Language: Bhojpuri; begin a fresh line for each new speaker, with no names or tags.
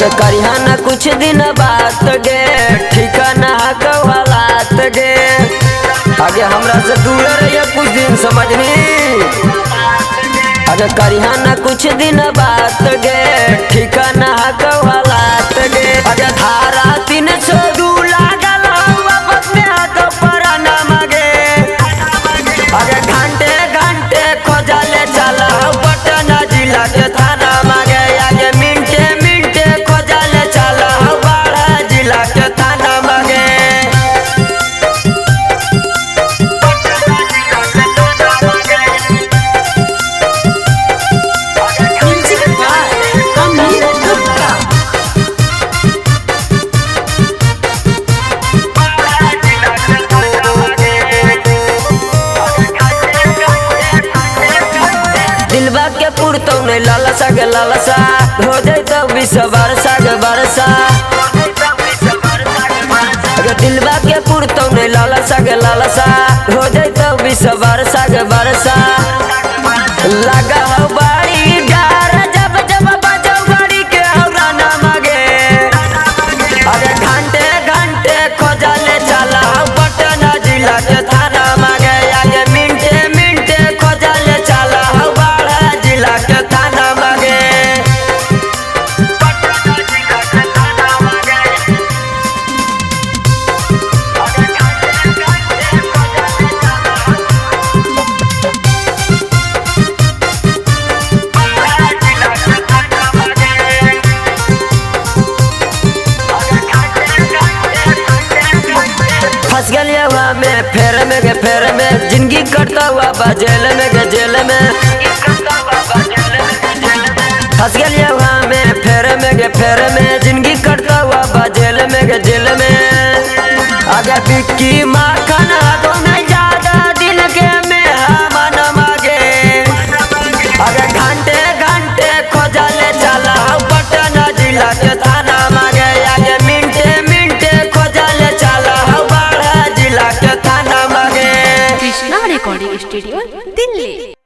अरे करिहाना कुछ दिन बात गे ठिकाना हालात गे आगे हमरा से दूर रहिए कुछ दिन समझनी। अरे करिहाना कुछ दिन बात गे ठिकाना हालात गे अरे धारा 302 लागल वापस में हाथ पर ना मांगे। अरे घंटे घंटे खोजले चला पटना जिला के थाना मांगे आगे मिनटे मिनटे खोजले चला बाड़ा जिला के थाना मांगे। दिलबा के पुरतो नहीं लालसा के लालसा हो जाए तो 20 बरसा के बरसा। अगर दिलबा के पुरतो नहीं लालसा के लालसा हो जाए तो 20 बरसा के बरसा। लगा हो बाड़ी डार जब जब बजो गाड़ी के हमरा ना मांगे। अरे घंटे घंटे खोजले चला पटना जिला के थाना मांगे आगे मिनटे मिनटे खोजले चला बाड़ा जिला के थाना मांगे। फंस गलिया हुआ में फेर में जिंदगी कटता हुआ बा जेल में गे जेल में। फंस गलिया हुआ में फेर में जिंदगी कटता हुआ बा जेल में गे जेल में। आगे बिक्की माखन हाथों में ज्यादा दिल के में मन मांगे। आगे घंटे घंटे खोजले चला पटना जिला के थाना मांगे आगे मिनटे मिनटे खोजले चला बाड़ा जिला के थाना मांगे।
Krishna recording studio